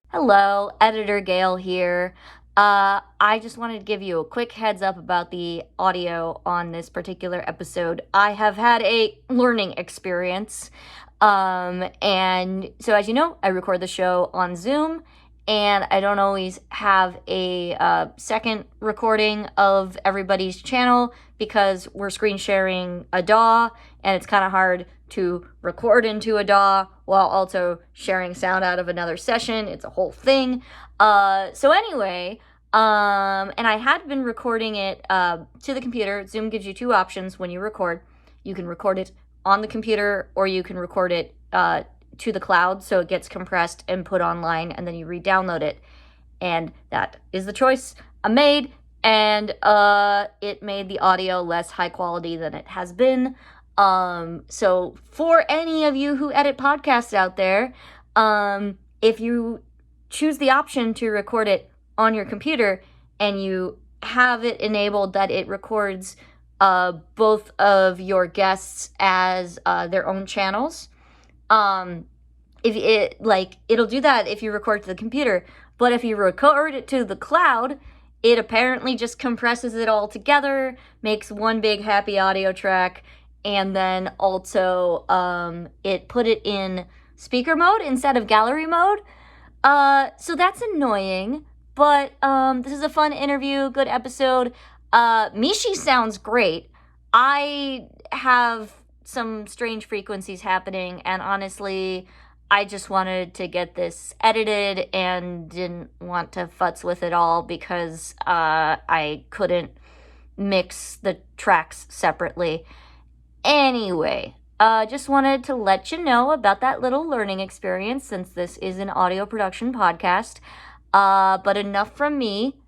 Hello, editor Gail here. I just wanted to give you a quick heads up about the audio on this particular episode. I have had a learning experience. And so, as you know, I record the show on Zoom, and I don't always have a second recording of everybody's channel because we're screen sharing a DAW, and it's kind of hard to record into a DAW while also sharing sound out of another session. It's a whole thing. So anyway, and I had been recording it to the computer. Zoom gives you two options when you record. You can record it on the computer, or you can record it to the cloud, so it gets compressed and put online, and then you re-download it. And that is the choice I made, and it made the audio less high quality than it has been. So for any of you who edit podcasts out there, if you choose the option to record it on your computer and you have it enabled that it records both of your guests as their own channels, if it it'll do that if you record to the computer, but if you record it to the cloud, it apparently just compresses it all together, makes one big happy audio track, and then also it put it in speaker mode instead of gallery mode. So that's annoying, but this is a fun interview, good episode. Mishy sounds great. I have some strange frequencies happening, and honestly, I just wanted to get this edited and didn't want to futz with it all because I couldn't mix the tracks separately. Anyway, just wanted to let you know about that little learning experience since this is an audio production podcast. But enough from me.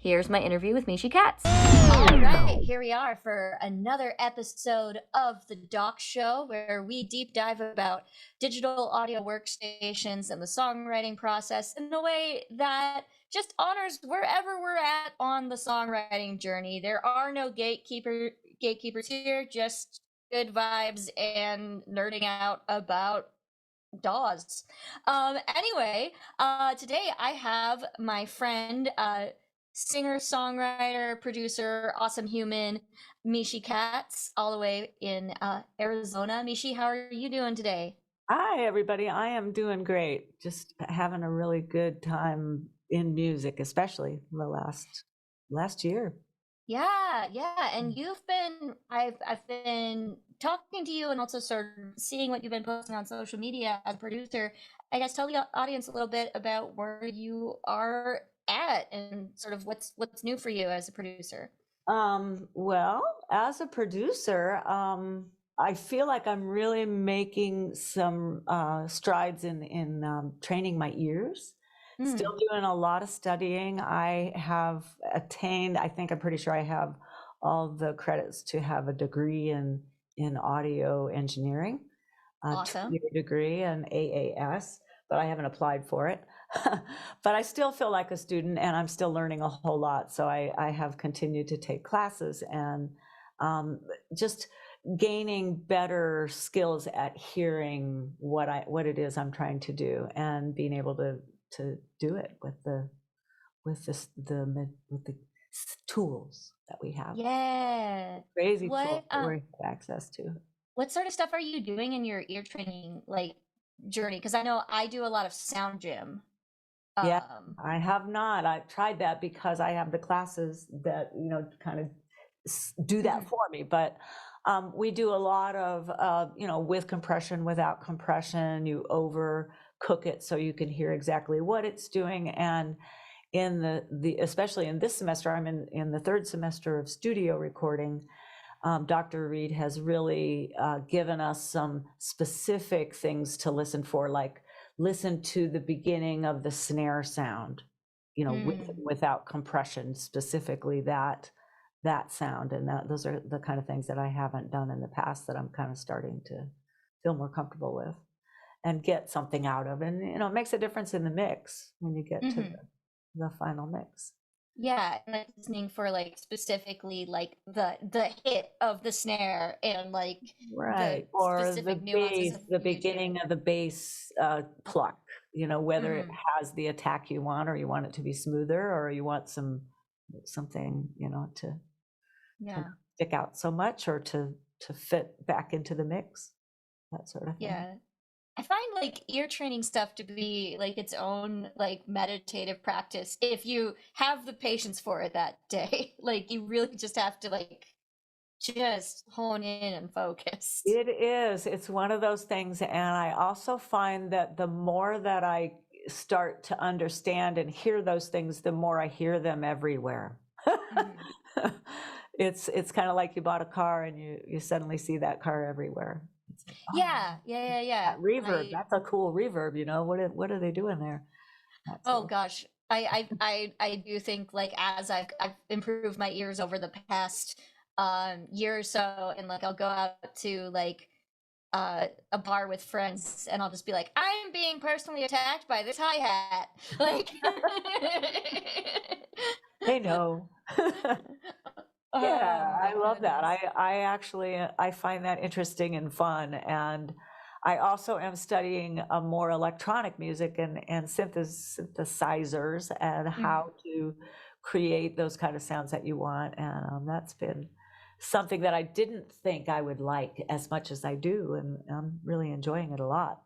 Here's my interview with Mishy Katz. All right, here we are for another episode of the DAWk Show, where we deep dive about digital audio workstations and the songwriting process in a way that just honors wherever we're at on the songwriting journey. There are no gatekeepers here, just good vibes and nerding out about DAWs. Anyway, today I have my friend, singer-songwriter, producer, awesome human, Mishy Katz, all the way in Arizona. Mishy, how are you doing today? Hi, everybody. I am doing great. Just having a really good time in music, especially the last year. Yeah, and I've been talking to you and also sort of seeing what you've been posting on social media as a producer. I guess tell the audience a little bit about where you are at and sort of what's new for you as a producer. Well, as a producer, I feel like I'm really making some strides in training my ears. Still doing a lot of studying. I have attained, I think I'm pretty sure I have all the credits to have a degree in audio engineering, a Awesome. 2-year degree in AAS, but I haven't applied for it. But I still feel like a student, and I'm still learning a whole lot. So I have continued to take classes and just gaining better skills at hearing what it is I'm trying to do and being able to do it with the tools that we have. Yeah. Crazy tools What that we have access to. what sort of stuff are you doing in your ear training journey? Because I know I do a lot of sound gym. Yeah, I have not. I've tried that because I have the classes that, kind of do that for me. But we do a lot of, with compression, without compression, you overcook it so you can hear exactly what it's doing. And in especially in this semester, I'm in the third semester of studio recording. Dr. Reed has really given us some specific things to listen for, like listen to the beginning of the snare sound, with without compression, specifically that sound. And those are the kind of things that I haven't done in the past that I'm kind of starting to feel more comfortable with and get something out of. And, it makes a difference in the mix when you get to the final mix. Yeah, and listening for specifically the hit of the snare and right, the or specific the nuances bass, of the what you do. beginning of the bass pluck, whether it has the attack you want, or you want it to be smoother, or you want something, to stick out so much, or to fit back into the mix, that sort of thing. Yeah. I find like ear training stuff to be like its own like meditative practice if you have the patience for it that day. Like you really just have to like just hone in and focus. It is. It's one of those things. And I also find that the more that I start to understand and hear those things, the more I hear them everywhere. Mm-hmm. It's kind of like you bought a car and you suddenly see that car everywhere. Like, yeah. That reverb, that's a cool reverb, what are they doing there? Gosh. I do think like as I've improved my ears over the past year or so, and like I'll go out to like a bar with friends and I'll just be like, I'm being personally attacked by this hi-hat. Like they know. Yeah, I love that. I actually I find that interesting and fun. And I also am studying more electronic music and synthesizers, and how to create those kind of sounds that you want. And that's been something that I didn't think I would like as much as I do, and I'm really enjoying it a lot.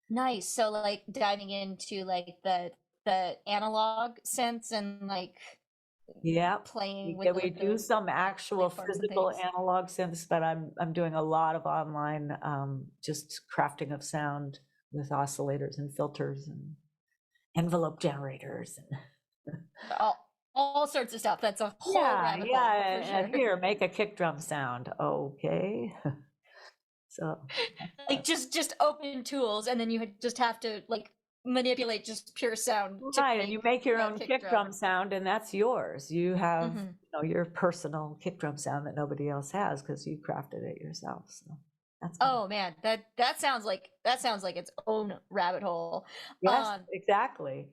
Nice. So like diving into like the analog synths and like playing with we do some actual physical analog synths, but I'm doing a lot of online just crafting of sound with oscillators and filters and envelope generators and all sorts of stuff. That's a whole rabbit hole. And here, make a kick drum sound. Okay. So like just open tools, and then you just have to like manipulate just pure sound. Right, and you make your own kick drum sound, and that's yours. You have your personal kick drum sound that nobody else has because you crafted it yourself. So that's man, that sounds like its own rabbit hole. Yes, exactly.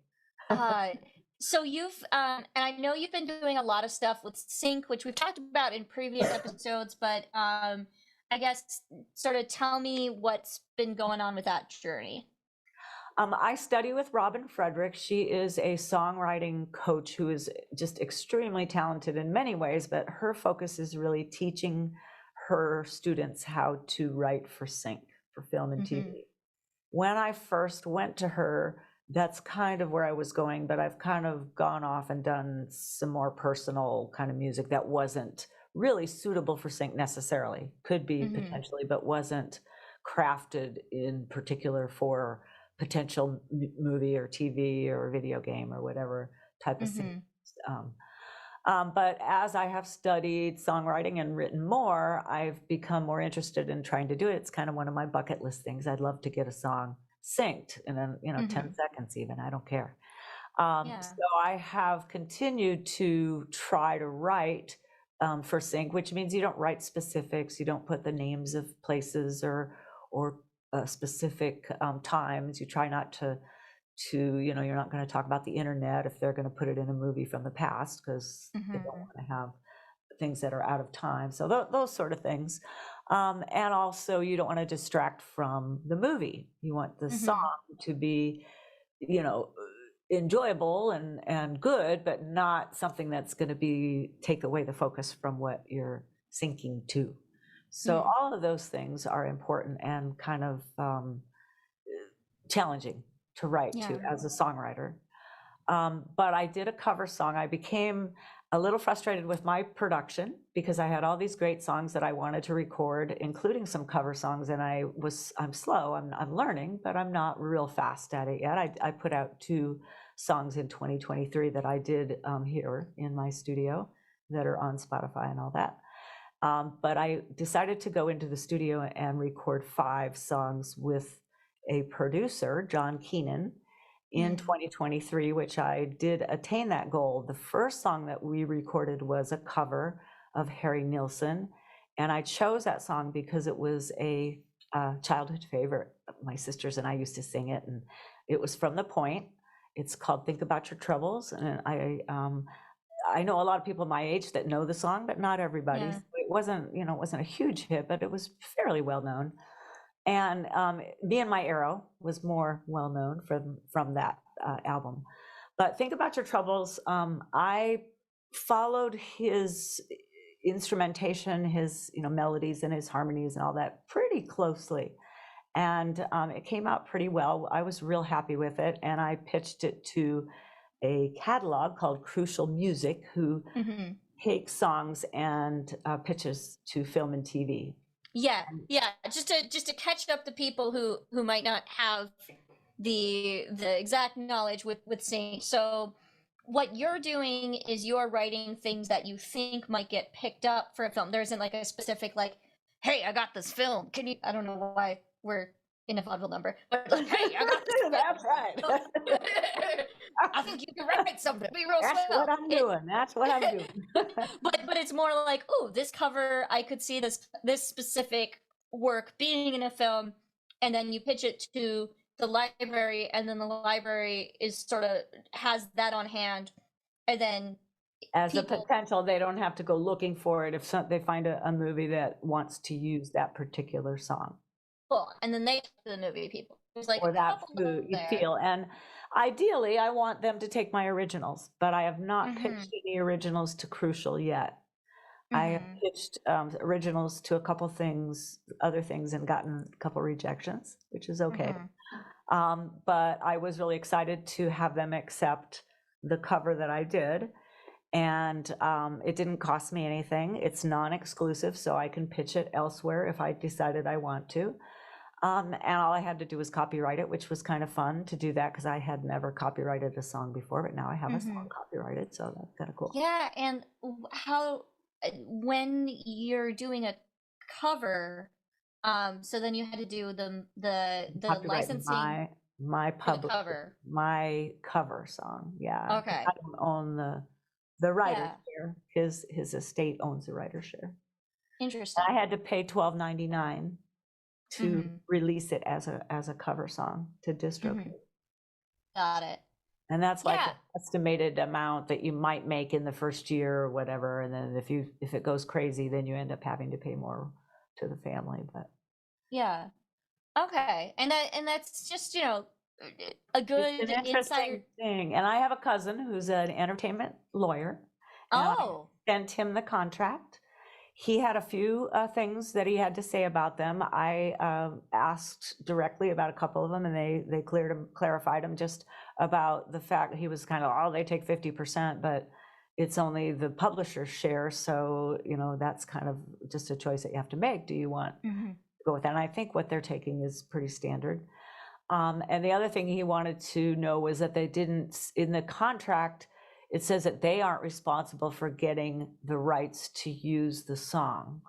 So you've and I know you've been doing a lot of stuff with sync, which we've talked about in previous episodes, but I guess sort of tell me what's been going on with that journey. I study with Robin Frederick. She is a songwriting coach who is just extremely talented in many ways, but her focus is really teaching her students how to write for sync, for film and TV. When I first went to her, that's kind of where I was going, but I've kind of gone off and done some more personal kind of music that wasn't really suitable for sync necessarily. Could be potentially, but wasn't crafted in particular for potential movie or TV or video game or whatever type of sync. But as I have studied songwriting and written more, I've become more interested in trying to do it. It's kind of one of my bucket list things. I'd love to get a song synced in 10 seconds even, I don't care. So I have continued to try to write for sync, which means you don't write specifics, you don't put the names of places or specific times. You try not to you're not going to talk about the internet if they're going to put it in a movie from the past, because they don't want to have things that are out of time. So those sort of things. And also you don't want to distract from the movie. You want the song to be, enjoyable and good, but not something that's going to take away the focus from what you're syncing to. So all of those things are important and kind of challenging to write to as a songwriter. But I did a cover song. I became a little frustrated with my production because I had all these great songs that I wanted to record, including some cover songs, and I'm slow. I'm learning, but I'm not real fast at it yet. I put out 2 songs in 2023 that I did here in my studio that are on Spotify and all that. But I decided to go into the studio and record 5 songs with a producer, John Keenan, in 2023, which I did attain that goal. The first song that we recorded was a cover of Harry Nilsson, and I chose that song because it was a childhood favorite. My sisters and I used to sing it, and it was from The Point. It's called Think About Your Troubles, and I know a lot of people my age that know the song, but not everybody. So it wasn't a huge hit, but it was fairly well known. And Me and My Arrow was more well known from that album. But Think About Your Troubles, I followed his instrumentation, his melodies and his harmonies and all that pretty closely. And it came out pretty well. I was real happy with it. And I pitched it to a catalog called Crucial Music, who takes songs and pitches to film and TV. Yeah. Just to catch up the people who might not have the exact knowledge with singing. So what you're doing is you're writing things that you think might get picked up for a film. There isn't like a specific like, hey, I got this film. Can you? I don't know why we're in a vaudeville number, but like, hey, I got this film. That's right. I think you can write something. Be real That's swell. what I'm doing. That's what I'm doing. But it's more like, oh, this cover, I could see this specific work being in a film, and then you pitch it to the library, and then the library is sort of has that on hand, and then as a potential, they don't have to go looking for it if they find a movie that wants to use that particular song. Cool. And then they talk to the movie people. It's like, or that's who you feel. And ideally, I want them to take my originals, but I have not pitched any originals to Crucial yet. I have pitched originals to a couple other things, and gotten a couple rejections, which is okay. But I was really excited to have them accept the cover that I did. And it didn't cost me anything. It's non-exclusive, so I can pitch it elsewhere if I decided I want to. And all I had to do was copyright it, which was kind of fun to do that, because I had never copyrighted a song before, but now I have a song copyrighted, so that's kind of cool. Yeah, and when you're doing a cover, so then you had to do the licensing. My cover song, yeah. Okay. I don't own the writer's share. His estate owns the writer's share. Interesting. I had to pay $12.99 to release it as a cover song to DistroKid. Got it. And that's like an estimated amount that you might make in the first year or whatever, and then if it goes crazy, then you end up having to pay more to the family. But yeah, okay, and that's just a good it's an interesting thing. And I have a cousin who's an entertainment lawyer. Oh, I sent him the contract. He had a few things that he had to say about them. I asked directly about a couple of them, and they clarified them just about the fact that he was kind of, they take 50%, but it's only the publisher's share. So, that's kind of just a choice that you have to make. Do you want to go with that? And I think what they're taking is pretty standard. And the other thing he wanted to know was that they didn't, in the contract, it says that they aren't responsible for getting the rights to use the song,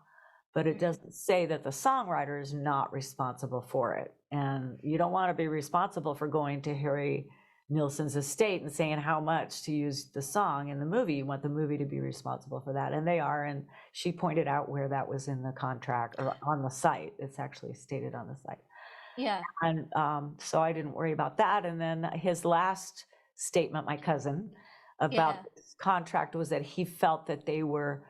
but it doesn't say that the songwriter is not responsible for it. And you don't want to be responsible for going to Harry Nilsson's estate and saying how much to use the song in the movie. You want the movie to be responsible for that, and they are. And she pointed out where that was in the contract or on the site. It's actually stated on the site. Yeah. And so I didn't worry about that. And then his last statement, my cousin, about this contract was that he felt that they were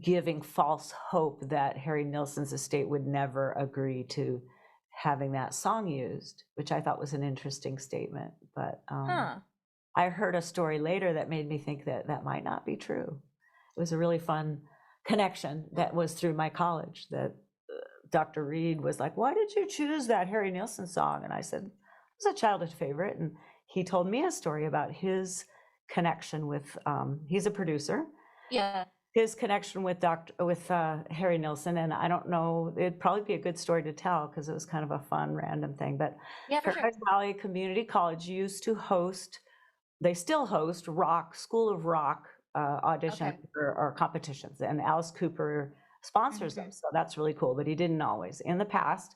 giving false hope that Harry Nilsson's estate would never agree to having that song used, which I thought was an interesting statement. But I heard a story later that made me think that might not be true. It was a really fun connection that was through my college, that Dr. Reed was like, why did you choose that Harry Nilsson song? And I said, it was a childhood favorite. And he told me a story about his connection with, he's a producer. Yeah. His connection with Harry Nilsson. And I don't know, it'd probably be a good story to tell because it was kind of a fun, random thing. But Paradise Valley Community College used to host, they still host School of Rock auditions or competitions. And Alice Cooper sponsors them. So that's really cool. But he didn't always. In the past,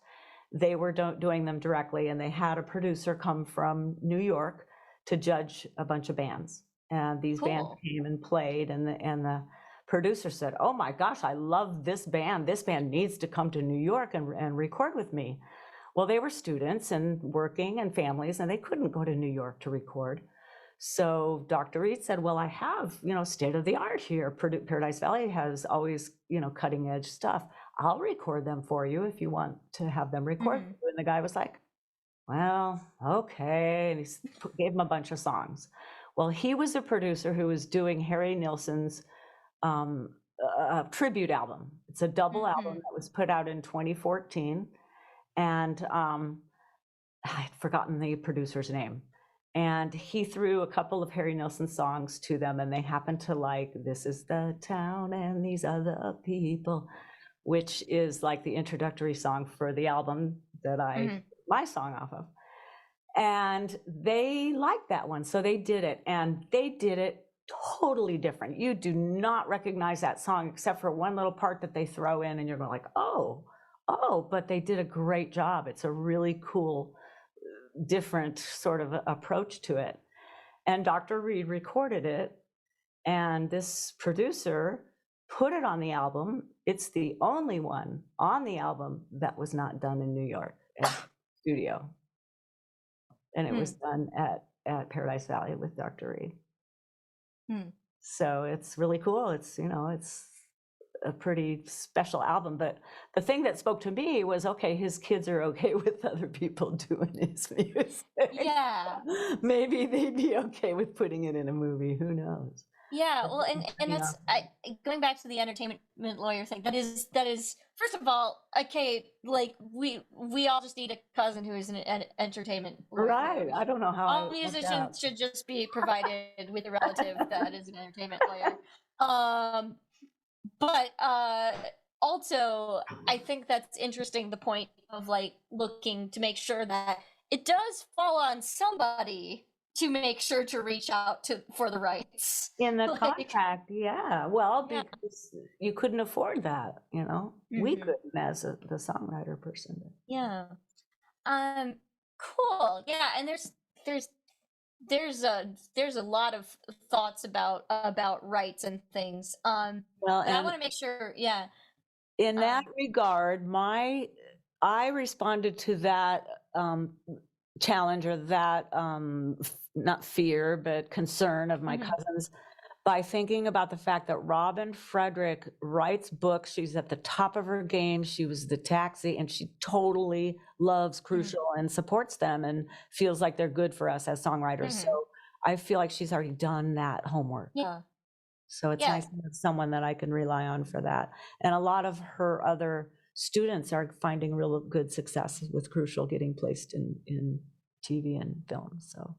they were doing them directly, and they had a producer come from New York to judge a bunch of bands. And these bands came and played, and the producer said, oh my gosh, I love this band. This band needs to come to New York and record with me. Well, they were students and working and families, and they couldn't go to New York to record. So Dr. Reed said, well, I have, state of the art here. Paradise Valley has always, cutting edge stuff. I'll record them for you if you want to have them record. Mhm. And the guy was like, well, okay. And he gave him a bunch of songs. Well, he was a producer who was doing Harry Nilsson's tribute album. It's a double album that was put out in 2014. And I'd forgotten the producer's name. And he threw a couple of Harry Nilsson songs to them, and they happened to like This Is the Town and These Other People, which is like the introductory song for the album that my song off of. And they liked that one, so they did it, and they did it totally different. You do not recognize that song except for one little part that they throw in, and you're going like, oh, but they did a great job. It's a really cool, different sort of approach to it. And Dr. Reed recorded it, and this producer put it on the album. It's the only one on the album that was not done in New York at studio. And it was done at Paradise Valley with Dr. Reed. So it's really cool. It's, it's a pretty special album. But the thing that spoke to me was, okay, his kids are okay with other people doing his music. Yeah. Maybe they'd be okay with putting it in a movie. Who knows? Yeah, well, and that's going back to the entertainment lawyer thing. That is first of all, okay. Like we all just need a cousin who is an entertainment lawyer. Right. I don't know how all musicians should just be provided with a relative that is an entertainment lawyer. But also, I think that's interesting. The point of like looking to make sure that it does fall on somebody to make sure to reach out for the rights in the contract. Yeah, well, because you couldn't afford that, we couldn't as the songwriter person. Yeah. Cool. Yeah, and there's a lot of thoughts about rights and things. Well, and I want to make sure. Yeah. In that regard, I responded to that challenge, or that not fear but concern of my cousins, by thinking about the fact that Robin Frederick writes books. She's at the top of her game. She was the Taxi, and she totally loves Crucial and supports them and feels like they're good for us as songwriters. So I feel like she's already done that homework. Yeah. So it's nice to have someone that I can rely on for that. And a lot of her other students are finding real good success with Crucial getting placed in TV and film. So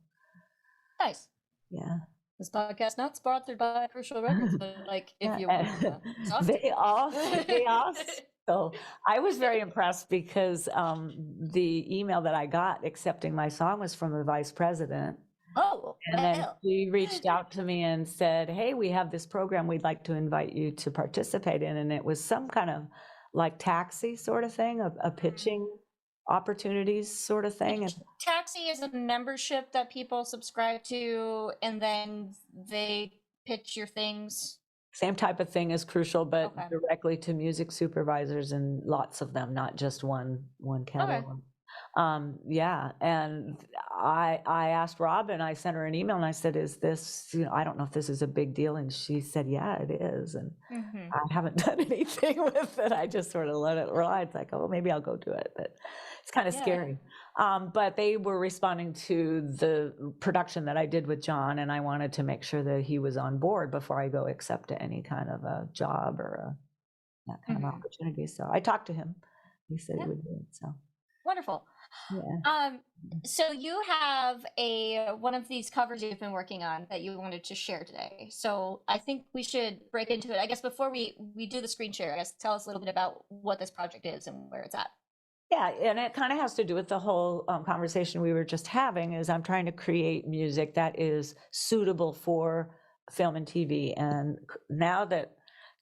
nice. Yeah. This podcast not sponsored by Crucial Records, but like if you want, they all. So I was very impressed because the email that I got accepting my song was from the vice president. Oh, and then she reached out to me and said, hey, we have this program we'd like to invite you to participate in. And it was some kind of like Taxi sort of thing, a pitching opportunities sort of thing. And Taxi is a membership that people subscribe to, and then they pitch your things. Same type of thing as Crucial, but directly to music supervisors, and lots of them, not just one catalog. Yeah, and I asked Robin, I sent her an email and I said, is this, I don't know if this is a big deal. And she said, yeah, it is. And I haven't done anything with it. I just sort of let it ride. It's like, oh, maybe I'll go do it. But it's kind of scary. But they were responding to the production that I did with John, and I wanted to make sure that he was on board before I go accept any kind of a job or that kind of opportunity. So I talked to him. He said he would do it. So wonderful. Yeah. So you have one of these covers you've been working on that you wanted to share today. So I think we should break into it. I guess before we do the screen share, I guess tell us a little bit about what this project is and where it's at. Yeah, and it kind of has to do with the whole conversation we were just having. Is I'm trying to create music that is suitable for film and TV. And now that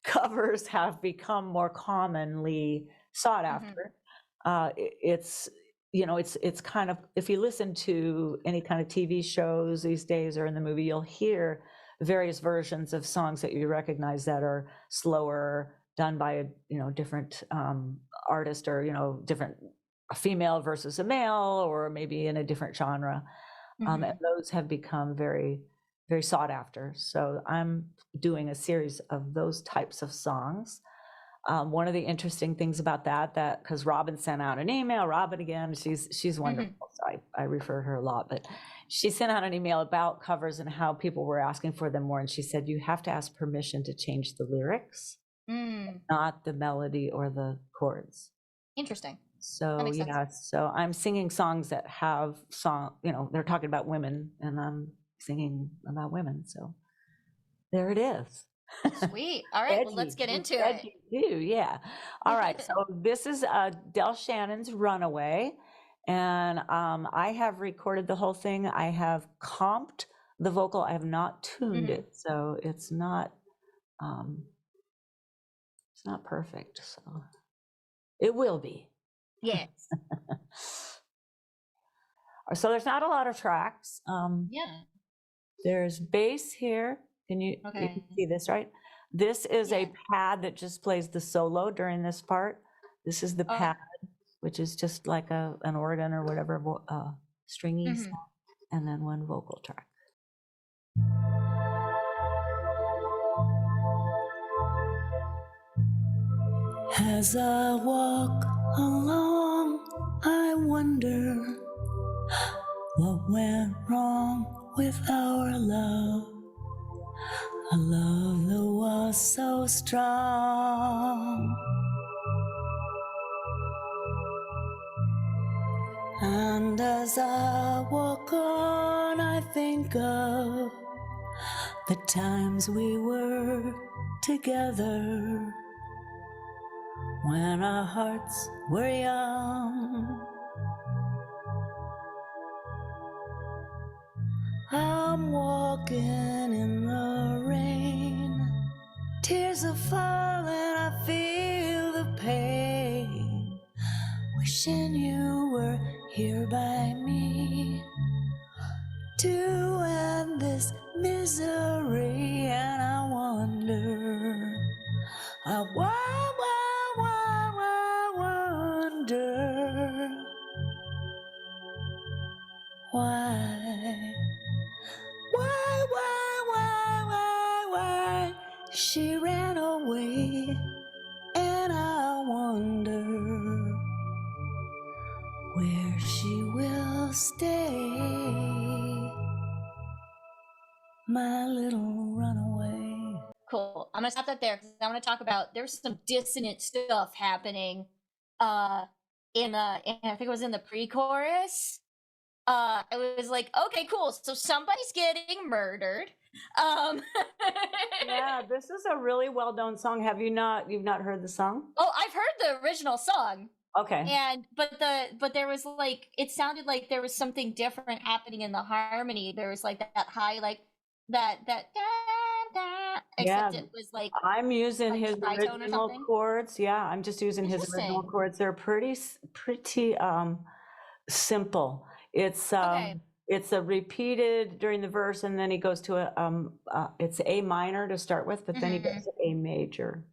covers have become more commonly sought after, it's kind of, if you listen to any kind of TV shows these days or in the movie, you'll hear various versions of songs that you recognize that are slower, done by a different artist, or different, a female versus a male, or maybe in a different genre. And those have become very, very sought after. So I'm doing a series of those types of songs. one of the interesting things about that because Robin sent out an email, Robin again, she's wonderful. So I refer her a lot, but she sent out an email about covers and how people were asking for them more. And she said, you have to ask permission to change the lyrics, not the melody or the chords. Interesting. So yeah, so I'm singing songs that have they're talking about women, and I'm singing about women. So there it is. Sweet. All right, well, let's get into it. Too, yeah. All right, so this is Del Shannon's Runaway, and I have recorded the whole thing. I have comped the vocal. I have not tuned it, so it's not perfect. So it will be. Yes. So there's not a lot of tracks. Yeah. There's bass here. You can see this, right? This is a pad that just plays the solo during this part. This is the pad, which is just like an organ or whatever, stringy sound, and then one vocal track. As I walk along, I wonder what went wrong with our love, a love that was so strong. And as I walk on, I think of the times we were together, when our hearts were young. I'm walking in the rain, tears are falling, I feel the pain, wishing you were here by me to end this misery. And I wonder, I wonder why she ran away, and I wonder where she will stay, my little runaway. Cool. I'm gonna stop that there because I want to talk about there's some dissonant stuff happening in I think it was in the pre-chorus. It was like, okay, cool, so somebody's getting murdered. Yeah, this is a really well-known song. You've not heard the song? Oh, I've heard the original song. Okay. But there was like, it sounded like there was something different happening in the harmony. There was like that high, like that da, da, except it was like I'm using like his original chords. Yeah, I'm just using his original chords. They're pretty simple. It's it's a repeated during the verse, and then he goes to it's A minor to start with, but then he goes to A major.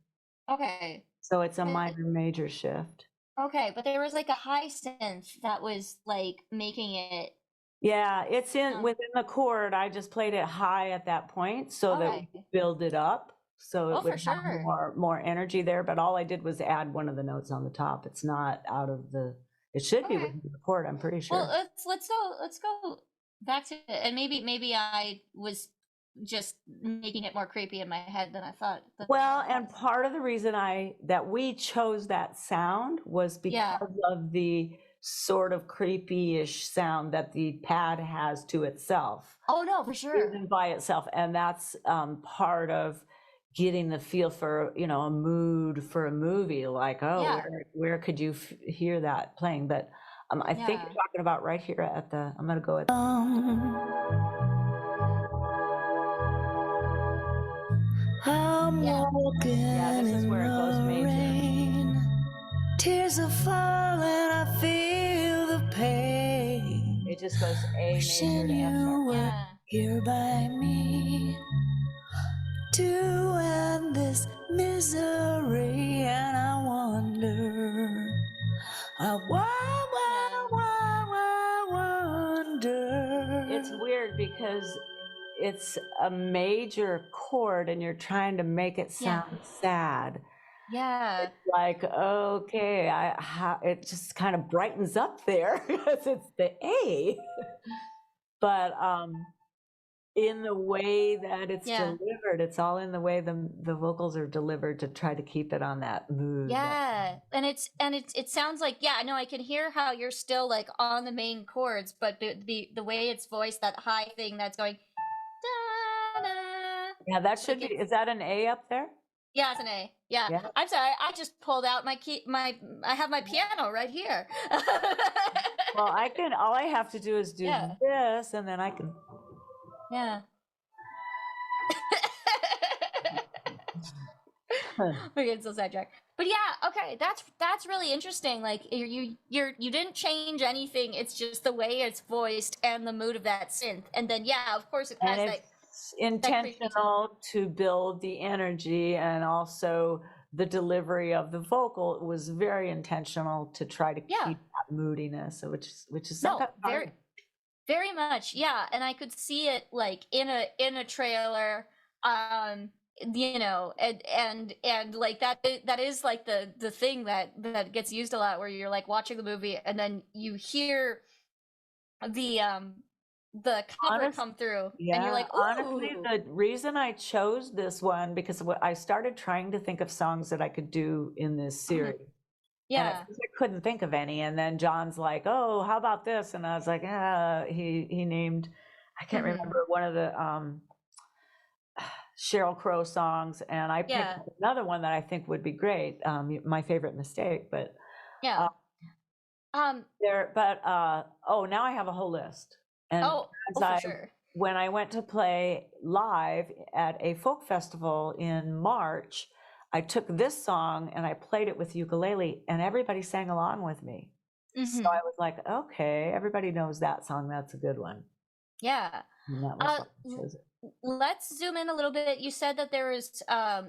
Okay. So it's a minor major shift. Okay, but there was like a high synth that was like making it. Yeah, it's within the chord. I just played it high at that point so that we build it up, so it would have more energy there. But all I did was add one of the notes on the top. It's not out of the. It should be within the chord, I'm pretty sure. Well, let's go back to it. And maybe I was just making it more creepy in my head than I thought. Well, and part of the reason that we chose that sound was because of the sort of creepy-ish sound that the pad has to itself. Oh no, for sure. Even by itself, and that's part of getting the feel for a mood for a movie. Like, where could you hear that playing? But I think you're talking about right here at the. I'm gonna go at. I'm walking this is where it goes major. Rain. Tears are falling, I feel the pain. It just goes A major to F sharp. Here by me to end this misery, and I wonder, I wonder. It's weird because it's a major chord and you're trying to make it sound sad, Yeah. It's like, okay, it just kind of brightens up there because it's the A. But in the way that it's Yeah. delivered, it's all in the way the vocals are delivered to try to keep it on that mood. Yeah. And it sounds like, yeah, no, I can hear how you're still like on the main chords, but the way it's voiced, that high thing that's going da, da, Yeah, that should like be, is that an A up there? yeah, it's an A. Yeah. Yeah. I'm sorry. I just pulled out my key. I have my piano right here. Well, all I have to do is do Yeah. this, and then I can. Yeah. We're getting so sidetracked. But yeah, okay, that's really interesting. Like you didn't change anything. It's just the way it's voiced and the mood of that synth. And then yeah, of course it has And that. it's intentional to build the energy, and also the delivery of the vocal was very intentional to try to keep that moodiness, which is sometimes hard. Very much, yeah. And I could see it like in a trailer, you know, and like that is like the thing that gets used a lot, where you're like watching the movie and then you hear the cover come through, and you're like, ooh. Honestly, the reason I chose this one, because I started trying to think of songs that I could do in this series. Yeah. And I couldn't think of any. And then John's like, oh, how about this? And I was like, he named, I can't remember, one of the Sheryl Crow songs. And I picked another one that I think would be great. My favorite mistake, but yeah. now I have a whole list. And for sure. When I went to play live at a folk festival in March, I took this song and I played it with ukulele, and everybody sang along with me. So I was like, okay, everybody knows that song. That's a good one. Yeah. Let's zoom in a little bit. You said that there was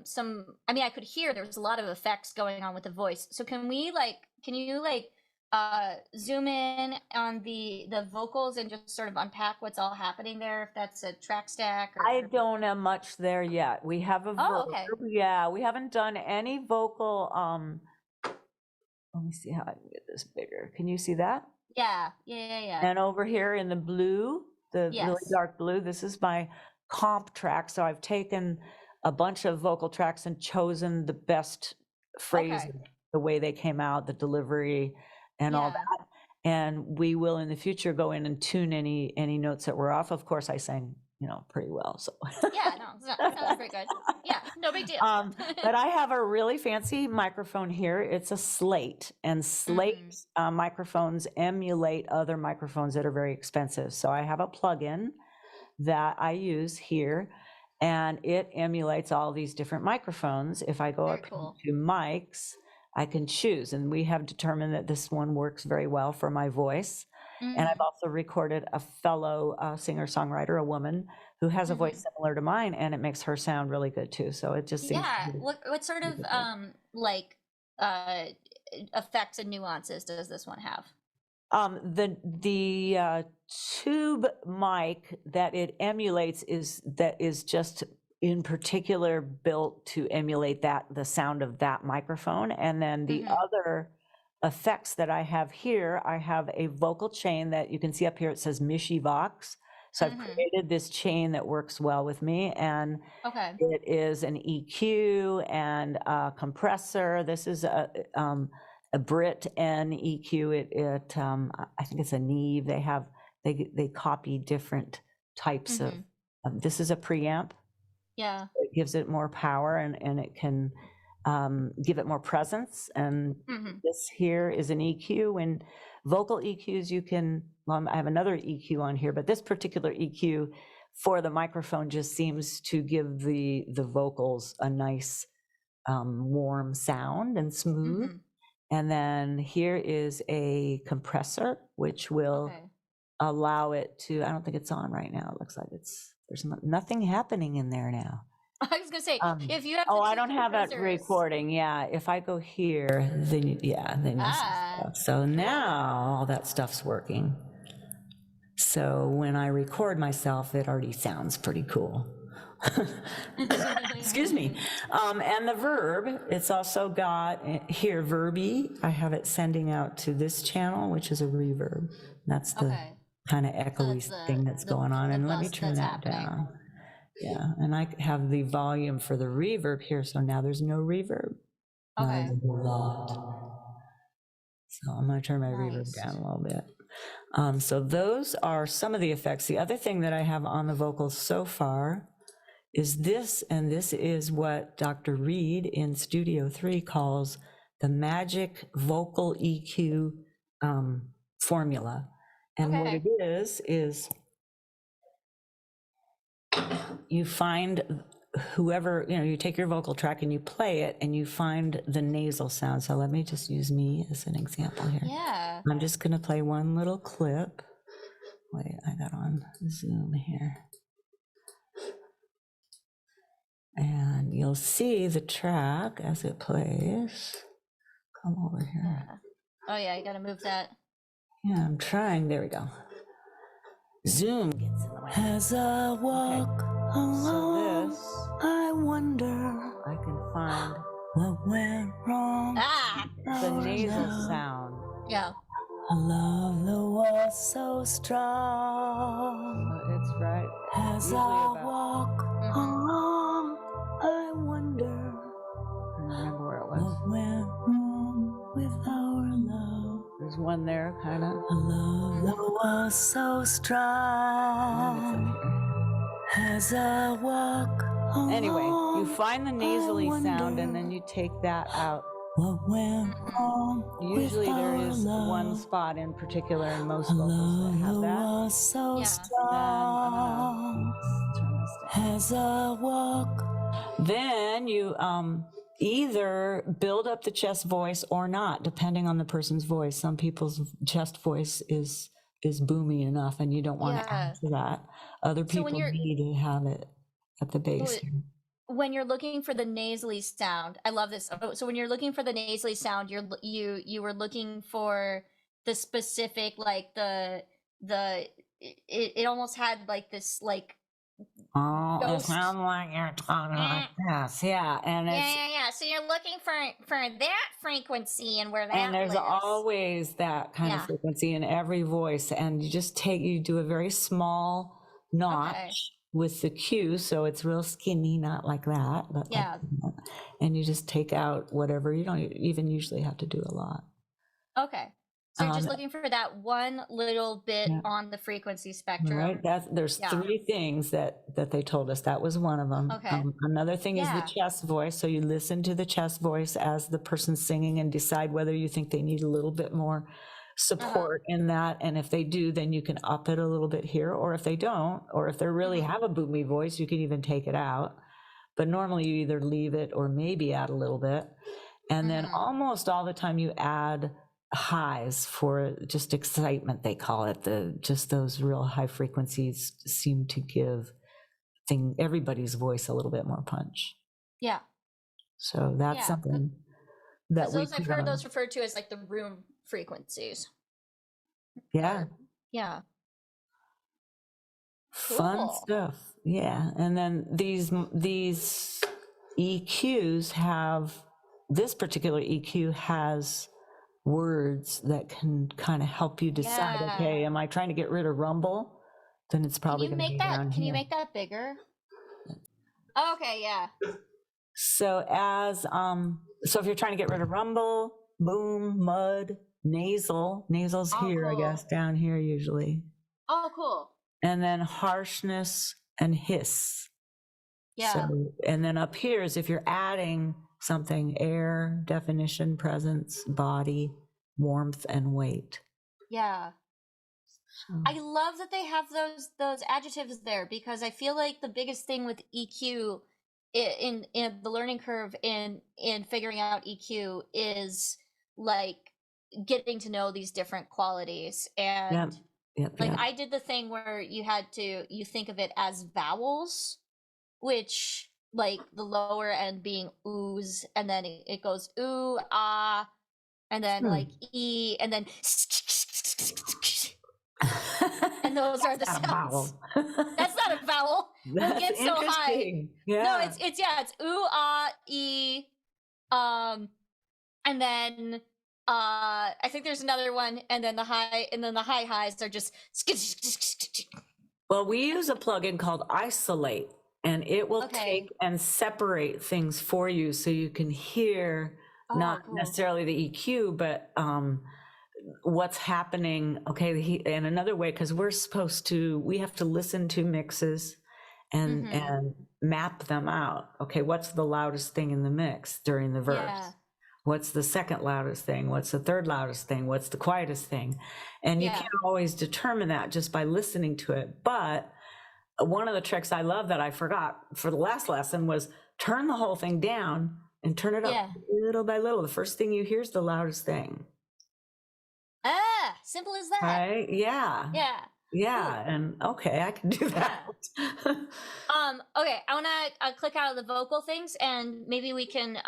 some, I mean, I could hear there was a lot of effects going on with the voice. So can you zoom in on the vocals and just sort of unpack what's all happening there, if that's a track stack? I don't have much there yet. We have okay. Yeah, we haven't done any vocal. Let me see how I can get this bigger. Can you see that? Yeah. And over here in the blue, the really dark blue, this is my comp track. So I've taken a bunch of vocal tracks and chosen the best phrases, the way they came out, the delivery, and all that. And we will in the future go in and tune any notes that were off. Of course, I sang, pretty well. So sounds pretty good. Yeah, no big deal. But I have a really fancy microphone here. It's a Slate, and Slate microphones emulate other microphones that are very expensive. So I have a plugin that I use here, and it emulates all these different microphones. If I go up to mics, I can choose, and we have determined that this one works very well for my voice. And I've also recorded a fellow singer-songwriter, a woman who has a voice similar to mine, and it makes her sound really good too. So it just seems what sort of effects and nuances does this one have? The tube mic that it emulates is just in particular built to emulate the sound of that microphone. And then the other effects that I have here, I have a vocal chain that you can see up here. It says Mishy Katz. So I've created this chain that works well with me, and it is an EQ and a compressor. This is a Brit N EQ. I think it's a Neve. They copy different types of. This is a preamp. Yeah, it gives it more power, and it can give it more presence. And this here is an EQ. And vocal EQs, you can. I have another EQ on here, but this particular EQ for the microphone just seems to give the vocals a nice warm sound and smooth. And then here is a compressor, which will allow it to, I don't think it's on right now. It looks like there's nothing happening in there now. I was going to say, if you have I don't have it recording. Yeah, if I go here, then so now all that stuff's working. So when I record myself, it already sounds pretty cool. Excuse me. And the verb, it's also got here, verby. I have it sending out to this channel, which is a reverb. That's the kind of echoey thing that's going on. And let me turn that down. Yeah, and I have the volume for the reverb here, so now there's no reverb. Okay. A lot. So I'm going to turn my reverb down a little bit. So those are some of the effects. The other thing that I have on the vocals so far is this, and this is what Dr. Reed in Studio 3 calls the magic vocal EQ formula. And what it is you find whoever, you take your vocal track and you play it and you find the nasal sound. So let me just use me as an example here. Yeah. I'm just going to play one little clip. Wait, I got on Zoom here. And you'll see the track as it plays. Come over here. Yeah. Oh yeah, you got to move that. Yeah, I'm trying. There we go. Zoom gets in the way. As I walk along, so this, I wonder I can find what went wrong. The nasal sound. Yeah. A love that was so strong. It's right. As I walk along, I wonder. I don't remember where it was. What went wrong with our love? There's one there, kind of. A love that was so strong. As I walk along. Anyway, you find the nasally sound and then you take that out. What went wrong? Usually there is one spot in particular in most vocals that have that. So as I walk. Then you either build up the chest voice or not, depending on the person's voice. Some people's chest voice is boomy enough and you don't want to add to that. Other people need to have it at the base. When you're looking for the nasally sound, I love this. So when you're looking for the nasally sound, you were looking for the specific, like it almost had like this like. Oh, it sounds like you're talking like this, yeah, and it's yeah. So you're looking for that frequency and where that. And there's lives. always that kind of frequency in every voice, and you do a very small notch. With the cue, so it's real skinny, not like that, but like that. And you just take out whatever. You don't even usually have to do a lot. Okay, so you're just looking for that one little bit on the frequency spectrum. Right. There's three things that they told us. That was one of them. Okay. Another thing is the chest voice. So you listen to the chest voice as the person's singing and decide whether you think they need a little bit more support in that, and if they do, then you can up it a little bit here, or if they don't, or if they really have a boomy voice, you can even take it out. But normally you either leave it or maybe add a little bit. And then almost all the time you add highs for just excitement, they call it. Just those real high frequencies seem to give everybody's voice a little bit more punch. Yeah. So that's something that I've heard those referred to as like the room frequencies. Yeah. Yeah. Fun stuff. Yeah. And then these EQs this particular EQ has words that can kind of help you decide, okay, am I trying to get rid of rumble? Then it's probably going to be down here. Can you make that bigger? Okay, yeah. So so if you're trying to get rid of rumble, boom, mud, nasal's here, cool. I guess, down here usually. Oh, cool. And then harshness and hiss. Yeah. So, and then up here is if you're adding something: air, definition, presence, body, warmth, and weight. Yeah. I love that they have those adjectives there, because I feel like the biggest thing with EQ in the learning curve in figuring out EQ is like getting to know these different qualities. And I did the thing where you think of it as vowels, which like the lower end being oohs, and then it goes ooh, ah, and then like e, and then and And those are the That's not a sounds. vowel. That's not a vowel. We'll That's get so high. interesting. Yeah. No, it's ooh, ah, e, and then I think there's another one, and then the high highs are just. Well, we use a plugin called Isolate, and it will take and separate things for you so you can hear not necessarily the EQ, but what's happening. Okay, in another way, because we have to listen to mixes and map them out. Okay, what's the loudest thing in the mix during the verse? Yeah. What's the second loudest thing? What's the third loudest thing? What's the quietest thing? And you can't always determine that just by listening to it. But one of the tricks I love that I forgot for the last lesson was turn the whole thing down and turn it up little by little. The first thing you hear is the loudest thing. Simple as that. Right? Yeah. Yeah. Yeah. Ooh. And okay, I can do that. Yeah. Okay, I want to click out of the vocal things, and maybe we can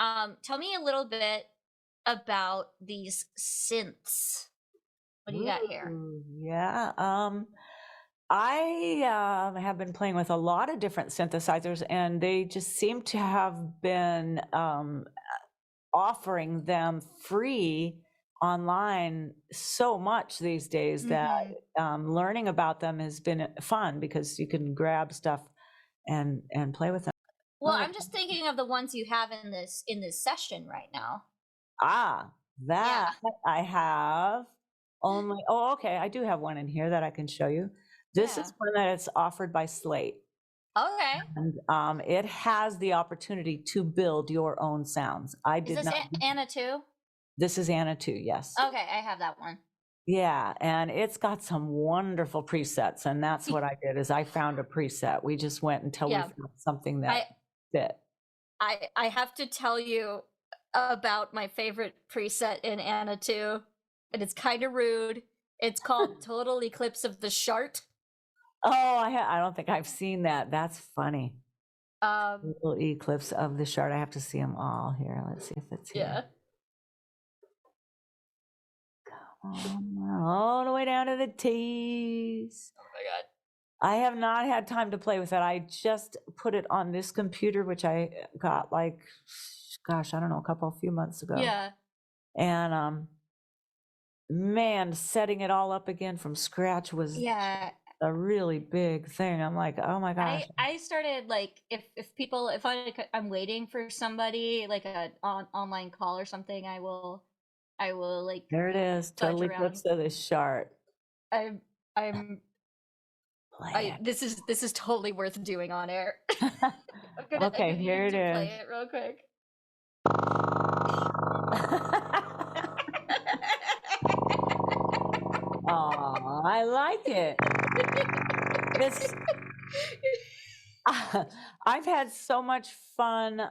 tell me a little bit about these synths. What do you got here? Yeah. I have been playing with a lot of different synthesizers, and they just seem to have been offering them free online so much these days that learning about them has been fun because you can grab stuff and play with them. Well, I'm just thinking of the ones you have in this session right now. That I have only. Oh, okay. I do have one in here that I can show you. This is one that is offered by Slate. Okay. And it has the opportunity to build your own sounds. Is this Anna 2? This is Anna 2, yes. Okay, I have that one. Yeah, and it's got some wonderful presets, and that's what I did is I found a preset. We just went until we found something that fit. I have to tell you about my favorite preset in Anna 2, and it's kind of rude. It's called Total Eclipse of the Shart. Oh, I don't think I've seen that. That's funny. Total Eclipse of the Shart. I have to see them all here. Let's see if it's here. Yeah. All the way down to the T's. Oh my God. I have not had time to play with it. I just put it on this computer, which I got like, gosh, I don't know, a few months ago. Yeah. And man, setting it all up again from scratch was a really big thing. I'm like, oh my gosh. I started like if I'm waiting for somebody like an online call or something, I will like. There it is. Total Eclipse of the Shart. This is totally worth doing on air. Okay, here it is. Play it real quick. Oh, I like it. I've had so much fun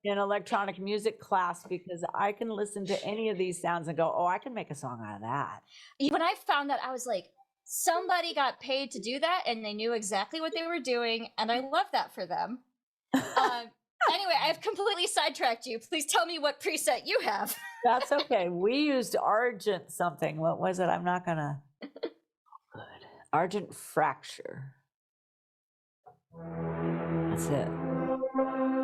in electronic music class because I can listen to any of these sounds and go, oh, I can make a song out of that. When I found that, I was like, somebody got paid to do that and they knew exactly what they were doing, and I love that for them. Anyway, I've completely sidetracked you. Please tell me what preset you have. That's okay. We used Argent something. What was it? I'm not gonna. Good. Argent Fracture. That's it.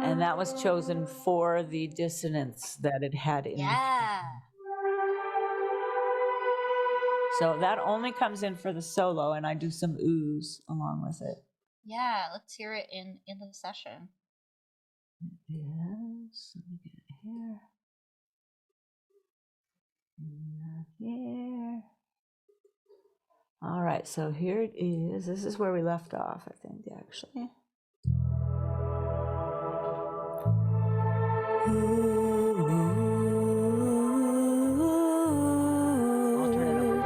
And that was chosen for the dissonance that it had in. Yeah. So that only comes in for the solo, and I do some oohs along with it. Yeah, let's hear it in the session. Yes, let me get it here. Here. All right, so here it is. This is where we left off, I think, actually. I'll turn it over.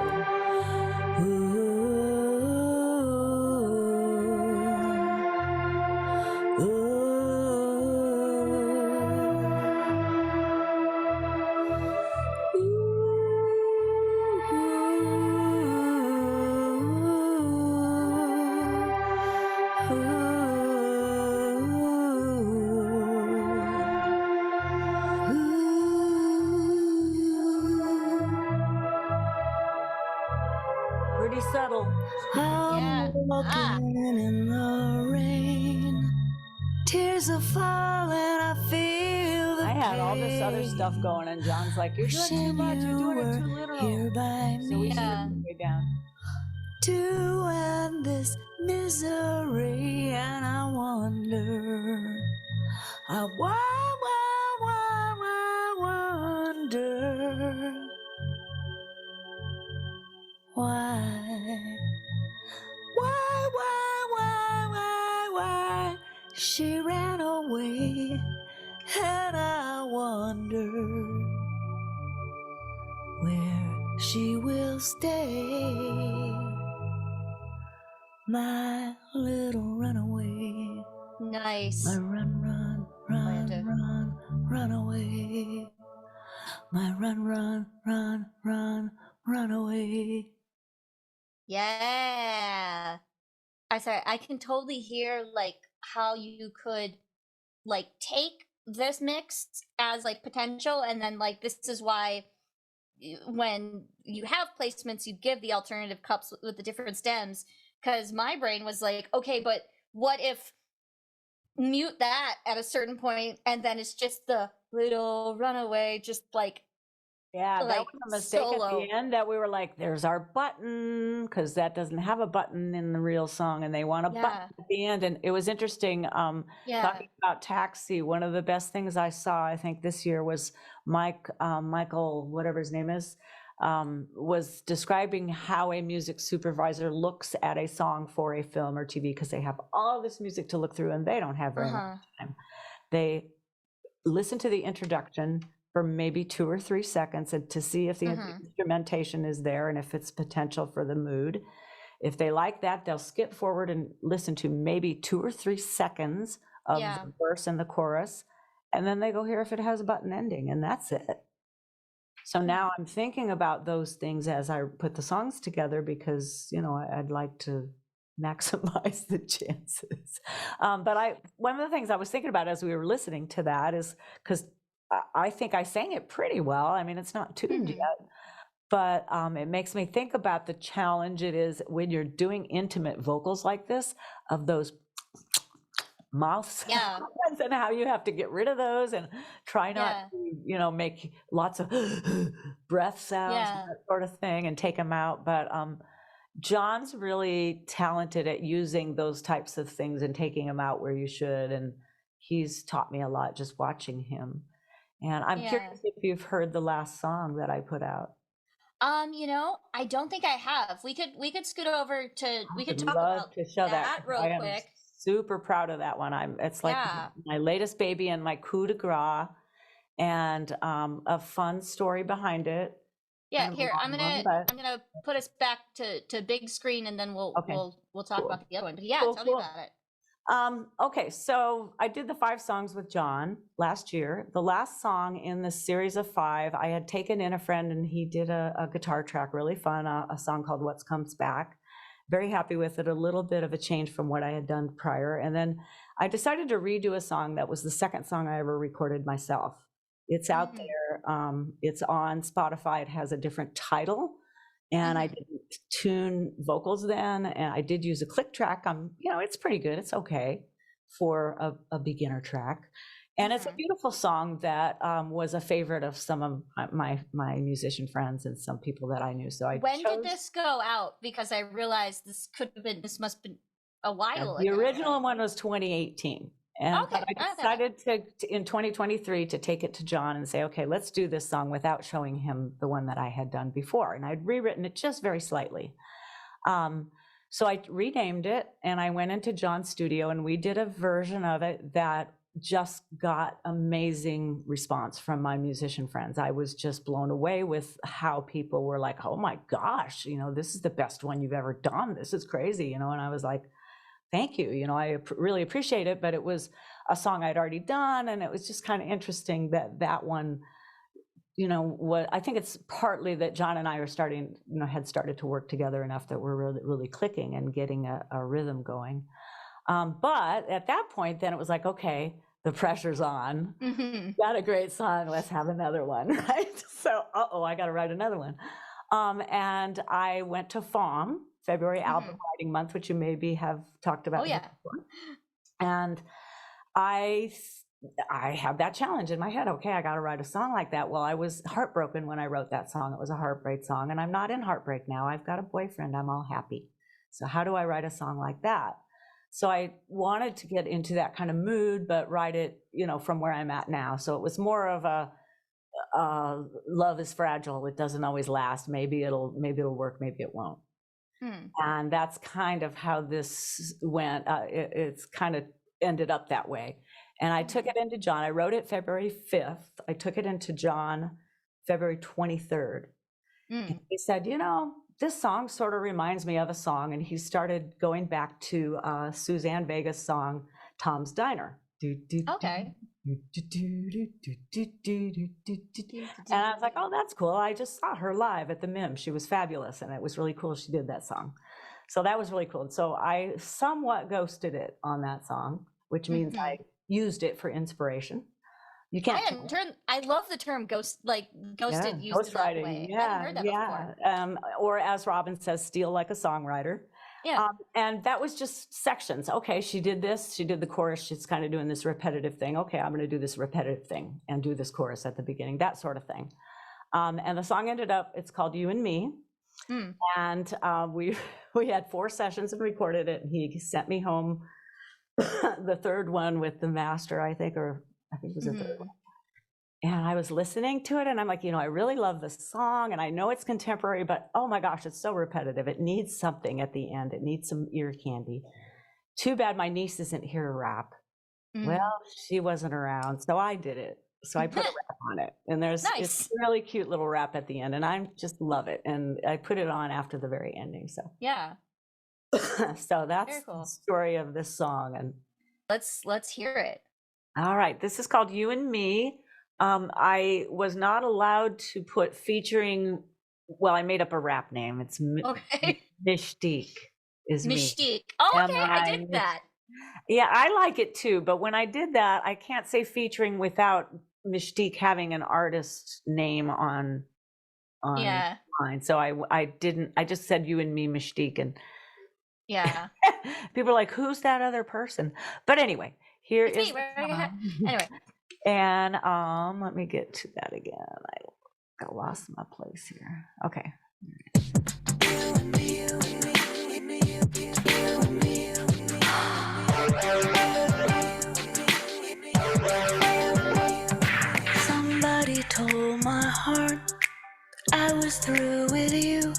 tears are falling, I feel the I had all this other stuff going, and John's like, "You're doing too much. You're doing it too literal." So we stripped it way down. To end this misery, and I wonder, I wonder why she ran away, and I wonder where she will stay, my little runaway. Nice. My run away. My run away. Yeah. I can totally hear like how you could like take this mix as like potential, and then like this is why when you have placements you give the alternative cups with the different stems, because my brain was like, okay, but what if mute that at a certain point and then it's just the little runaway, just like Yeah, that like was a mistake at solo. the end, that we were like, there's our button, because that doesn't have a button in the real song, and they want a button at the end. And it was interesting, talking about Taxi, one of the best things I saw, I think this year, was Michael, whatever his name is, was describing how a music supervisor looks at a song for a film or TV, because they have all this music to look through and they don't have very much time. They listen to the introduction for maybe 2 or 3 seconds, and to see if the instrumentation is there and if it's potential for the mood. If they like that, they'll skip forward and listen to maybe 2 or 3 seconds of the verse and the chorus, and then they go hear if it has a button ending, and that's it. So now I'm thinking about those things as I put the songs together, because, you know, I'd like to maximize the chances. But one of the things I was thinking about as we were listening to that is, because I think I sang it pretty well. I mean, it's not tuned yet, but it makes me think about the challenge it is when you're doing intimate vocals like this, of those mouth sounds, and how you have to get rid of those and try not to, you know, make lots of breath sounds and that sort of thing, and take them out. But John's really talented at using those types of things and taking them out where you should, and he's taught me a lot just watching him. And I'm curious if you've heard the last song that I put out. You know, I don't think I have. We could scoot over to, we could talk love about to show that real I am quick. super proud of that one. It's like my latest baby and my coup de grace, and a fun story behind it. Yeah, here, I'm gonna put us back to big screen, and then we'll talk about the other one. But yeah, tell me about it. Okay, so I did the 5 songs with John last year. The last song in the series of 5, I had taken in a friend, and he did a guitar track, really fun, a song called What Comes Back. Very happy with it, a little bit of a change from what I had done prior. And then I decided to redo a song that was the second song I ever recorded myself. It's out there, it's on Spotify, it has a different title. And I didn't tune vocals then, and I did use a click track. You know, it's pretty good. It's okay for a beginner track, and it's a beautiful song that was a favorite of some of my musician friends and some people that I knew. So when did this go out? Because I realized this must have been a while ago. The original one was 2018. And I decided to in 2023 to take it to John and say, okay, let's do this song without showing him the one that I had done before. And I'd rewritten it just very slightly. So I renamed it, and I went into John's studio, and we did a version of it that just got amazing response from my musician friends. I was just blown away with how people were like, oh my gosh, you know, this is the best one you've ever done. This is crazy, you know. And I was like, thank you. You know, I really appreciate it, but it was a song I'd already done, and it was just kind of interesting that one, you know, what I think it's partly that John and I are had started to work together enough that we're really, really clicking and getting a rhythm going. But at that point, then it was like, okay, the pressure's on. Got a great song, let's have another one, right? So, I got to write another one. And I went to FAM, February Album Writing Month, which you maybe have talked about. Oh, yeah. Before. And I had that challenge in my head. Okay, I got to write a song like that. Well, I was heartbroken when I wrote that song. It was a heartbreak song, and I'm not in heartbreak now. I've got a boyfriend. I'm all happy. So how do I write a song like that? So I wanted to get into that kind of mood, but write it, from where I'm at now. So it was more of a love is fragile. It doesn't always last. Maybe it'll work. Maybe it won't. And that's kind of how this went. It's kind of ended up that way. And I took it into John. I wrote it February 5th. I took it into John February 23rd. And he said, this song sort of reminds me of a song. And he started going back to Suzanne Vega's song, Tom's Diner. Okay. And I was like, oh, that's cool. I just saw her live at the MIM. She was fabulous. And it was really cool she did that song. So that was really cool. And so I somewhat ghosted it on that song, which means I used it for inspiration. You can't. I love the term ghosted used that way. Yeah, I haven't heard that before. Or as Robin says, steal like a songwriter. Yeah. And that was just sections. Okay, she did this. She did the chorus. She's kind of doing this repetitive thing. Okay, I'm going to do this repetitive thing and do this chorus at the beginning. That sort of thing. And the song ended up. It's called "You and Me." And we had 4 sessions and recorded it. And he sent me home the third one with the master, I think it was the third one. And I was listening to it and I'm like, I really love this song and I know it's contemporary, but oh my gosh, it's so repetitive. It needs something at the end. It needs some ear candy. Too bad my niece isn't here to rap. Well, she wasn't around, so I did it. So I put a rap on it, and it's a really cute little rap at the end, and I just love it. And I put it on after the very ending. So yeah. So that's cool. The story of this song, and let's hear it. All right, this is called "You and Me." I was not allowed to put featuring. Well, I made up a rap name. It's Mystique. Mystique. Oh, okay, I did that. Yeah, I like it too. But when I did that, I can't say featuring without Mystique having an artist name on mine. So I didn't. I just said "You and Me, Mystique," and yeah, people are like, "Who's that other person?" But anyway, here it's is me. Anyway, and let me get to that again. I lost my place here. Okay. Somebody told my heart I was through with you.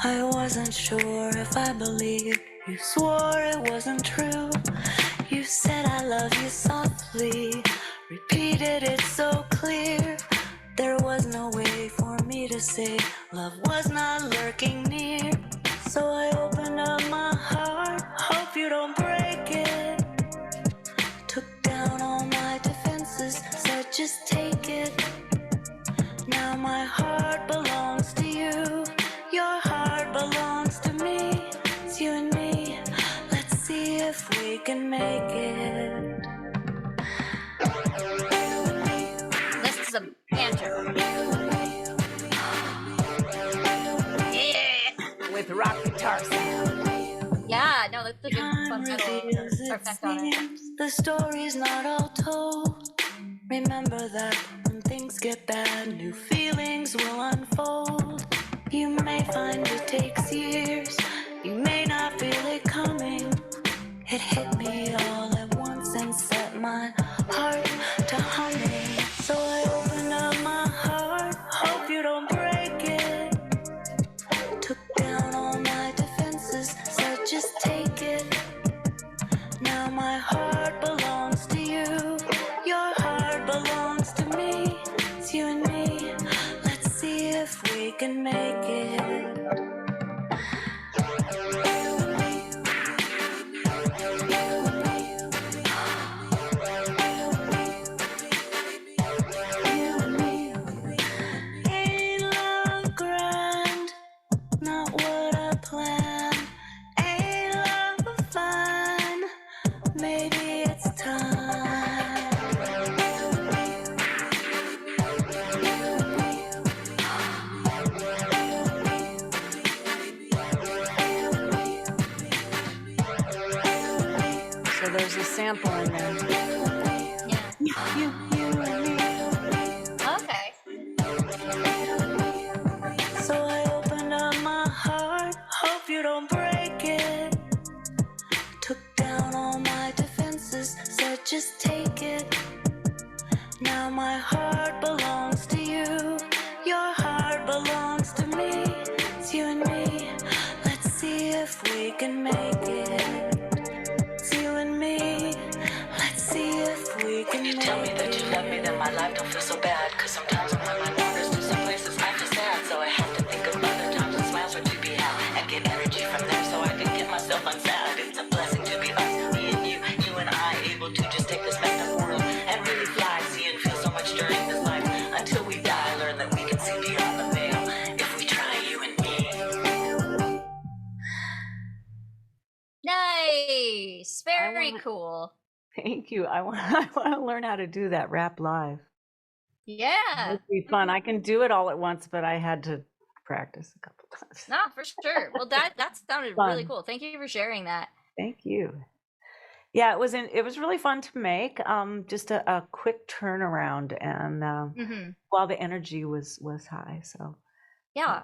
I wasn't sure if I believed. You swore it wasn't true. You said I love you softly, repeated it so clear. There was no way for me to say love was not lurking near. So I opened up my heart, hope you don't break it. Took down all my defenses, said just take it. Now my heart belongs to you, your heart belongs to me. It's you and me, let's see if we can make it. This is a banter. Yeah, with rock guitar sound. Yeah, no, that's a good fun effect on it. The story's not all told. Remember that when things get bad, new feelings will unfold. You may find it takes years, you may not feel it coming. It hit me all at once and set my heart to humming. So I opened up my heart, hope you don't break it. Took down all my defenses, said just take it. Now my heart belongs to you, your heart belongs to me. It's you and me, let's see if we can make it. So there's a sample in there. Yeah. You and me. Okay. So I opened up my heart, hope you don't break it. Took down all my defenses, said just take it. Now my heart belongs to you, your heart belongs to me. It's you and me, let's see if we can make it. It's you and me, let's see if we can make it. Tell me that you love me, then my life don't feel so bad. Cause sometimes when my mind wanders to some places I feel sad. So I have to think of other times when smiles were to be had, and get energy from there so I can get myself unsaid. It's a blessing to be us, me and you and I, able to just take this massive world and really fly, see and feel so much during this life. Until we die, learn that we can see beyond the veil if we try, you and me. Nice. Very cool. Thank you. I want to learn how to do that rap live. Yeah. It'd be fun. I can do it all at once, but I had to practice a couple times. No, for sure. Well, that sounded Fun. really cool. Thank you for sharing that. Thank you. Yeah, it was really fun to make. Just a quick turnaround, and while the energy was high, so Yeah.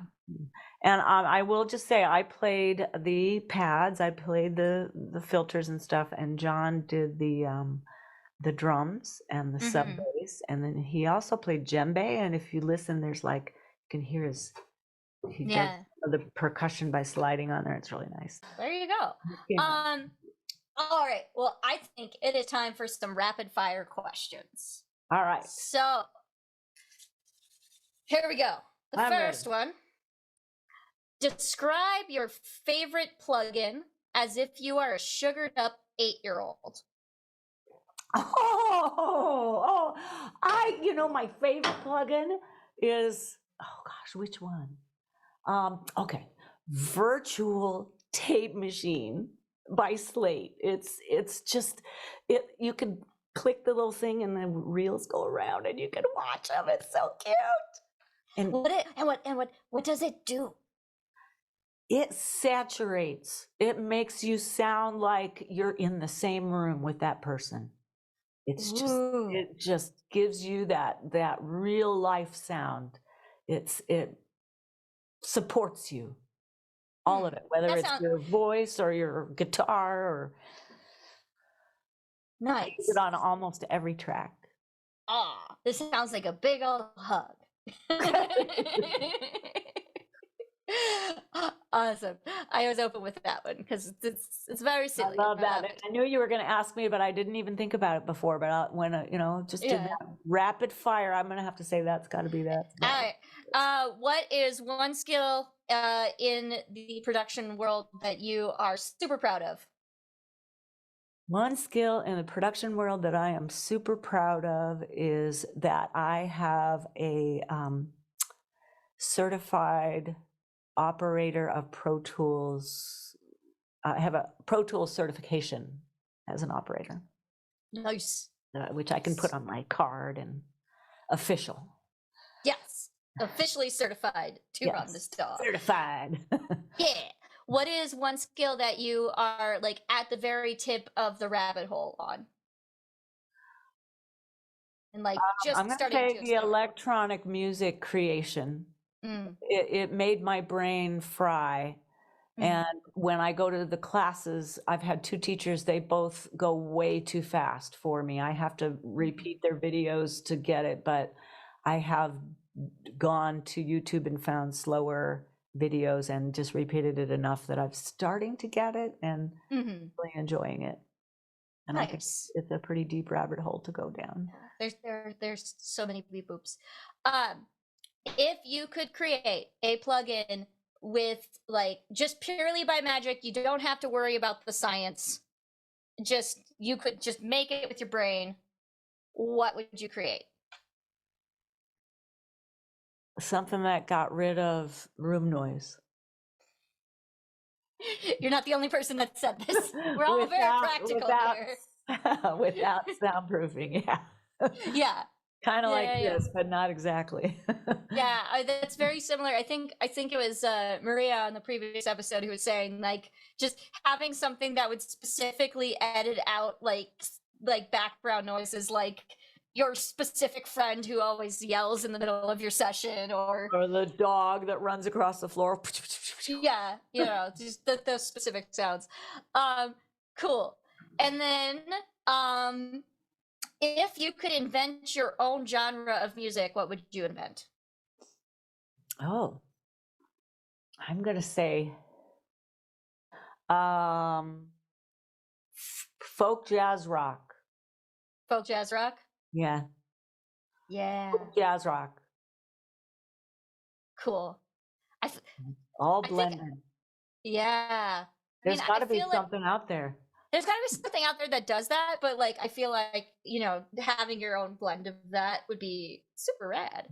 and I will just say I played the pads, I played the filters and stuff, and John did the drums and the sub bass, and then he also played djembe. And if you listen, there's like you can hear he does the percussion by sliding on there. It's really nice. There you go. Yeah. All right. Well, I think it is time for some rapid fire questions. All right. So here we go. The I'm first one. Describe your favorite plugin as if you are a sugared up 8-year-old. My favorite plugin is, which one? Okay, Virtual Tape Machine by Slate. It's just you can click the little thing and the reels go around and you can watch them. It's so cute. And what does it do? it saturates. It makes you sound like you're in the same room with that person. It's just it just gives you that real life sound. It supports you, all of it, whether it's your voice or your guitar or Nice. use it on almost every track. This sounds like a big old hug. Awesome. I was open with that one because it's very silly. I love that. I knew you were going to ask me, but I didn't even think about it before. But when just did that rapid fire, I'm going to have to say that's got to be that. All right. What is one skill in the production world that you are super proud of? One skill in the production world that I am super proud of is that I have a certified operator of Pro Tools. I have a Pro Tools certification as an operator. Nice. Which I can put on my card and official. Yes. Officially certified to run this dog. Certified. Yeah. What is one skill that you are like at the very tip of the rabbit hole on? And like just I'm going to say the electronic music creation. It made my brain fry. And when I go to the classes, I've had 2 teachers, they both go way too fast for me. I have to repeat their videos to get it, but I have gone to YouTube and found slower videos and just repeated it enough that I'm starting to get it and really enjoying it. And I think it's a pretty deep rabbit hole to go down. There's so many beep boops. If you could create a plugin with just purely by magic, you don't have to worry about the science. You could just make it with your brain. What would you create? Something that got rid of room noise. You're not the only person that said this. We're all very practical here. Without soundproofing, yeah. Yeah. Kind of Yeah, like yeah, this, but not exactly. yeah. That's very similar. I think it was Maria on the previous episode who was saying like just having something that would specifically edit out like background noises, like your specific friend who always yells in the middle of your session, or Or the dog that runs across the floor. yeah, just those specific sounds. Cool. And then if you could invent your own genre of music, what would you invent? Oh, I'm gonna say folk jazz rock. Folk jazz rock? Yeah, Yeah. folk jazz rock, Cool. all I think, blended. yeah. There's got to I be feel like something out there. there's got to be something out there that does that, but like I feel like, having your own blend of that would be super rad.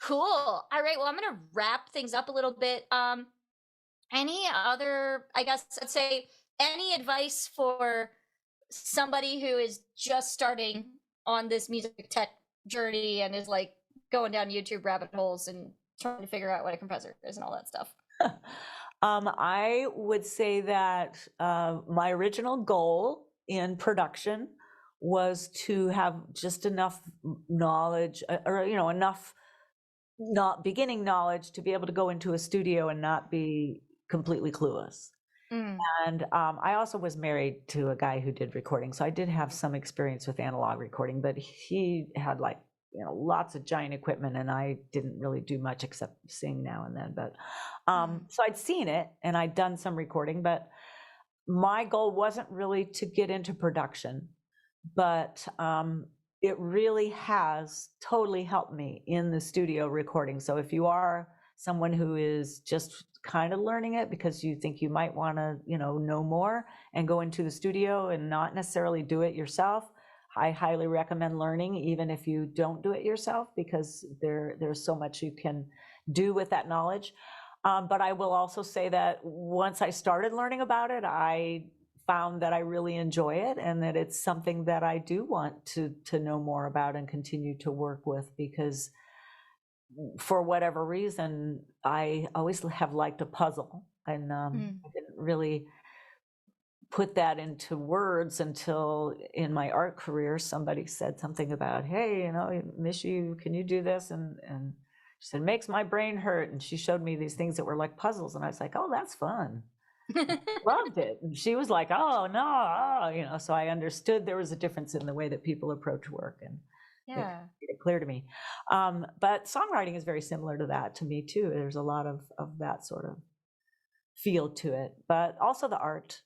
Cool. All right, well, I'm going to wrap things up a little bit. Any other, I guess I'd say, any advice for somebody who is just starting on this music tech journey and is like going down YouTube rabbit holes and trying to figure out what a compressor is and all that stuff? I would say that my original goal in production was to have just enough knowledge, or enough not beginning knowledge to be able to go into a studio and not be completely clueless. And I also was married to a guy who did recording, so I did have some experience with analog recording, but he had like lots of giant equipment, and I didn't really do much except sing now and then. But so I'd seen it and I'd done some recording, but my goal wasn't really to get into production. But it really has totally helped me in the studio recording. So if you are someone who is just kind of learning it because you think you might want to know more and go into the studio and not necessarily do it yourself, I highly recommend learning, even if you don't do it yourself, because there's so much you can do with that knowledge. But I will also say that once I started learning about it, I found that I really enjoy it, and that it's something that I do want to know more about and continue to work with, because for whatever reason, I always have liked a puzzle, and I didn't really put that into words until in my art career somebody said something about, hey, Mishy, can you do this? And she said, makes my brain hurt. And she showed me these things that were like puzzles, and I was like, oh, that's fun. Loved it. And she was like, oh no, so I understood there was a difference in the way that people approach work, and it made it clear to me. But songwriting is very similar to that to me too. There's a lot of that sort of feel to it, but also the art.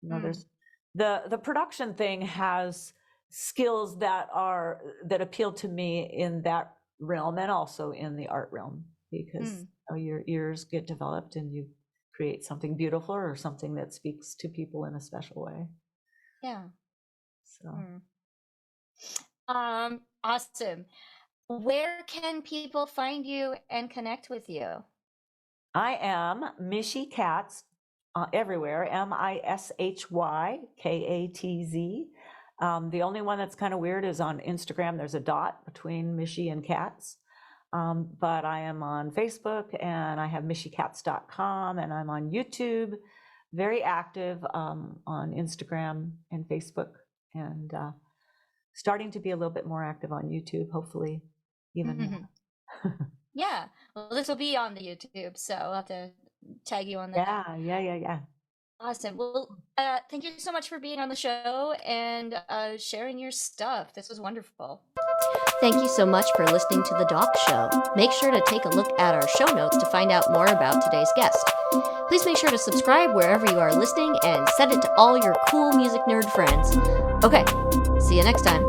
There's the production thing has skills that appeal to me in that realm, and also in the art realm, because your ears get developed and you create something beautiful or something that speaks to people in a special way. Yeah. So. Awesome. Where can people find you and connect with you? I am Mishy Katz everywhere, MISHY KATZ. The only one that's kind of weird is on Instagram. There's a dot between Mishy and Katz. But I am on Facebook, and I have mishykatz.com, and I'm on YouTube, very active on Instagram and Facebook, and starting to be a little bit more active on YouTube, hopefully even more. Yeah, well, this will be on the YouTube, so I'll have to tag you on that. Yeah. Awesome. Well, thank you so much for being on the show and sharing your stuff. This was wonderful. Thank you so much for listening to the DAWk Show. Make sure to take a look at our show notes to find out more about today's guest. Please make sure to subscribe wherever you are listening and send it to all your cool music nerd friends. Okay, see you next time.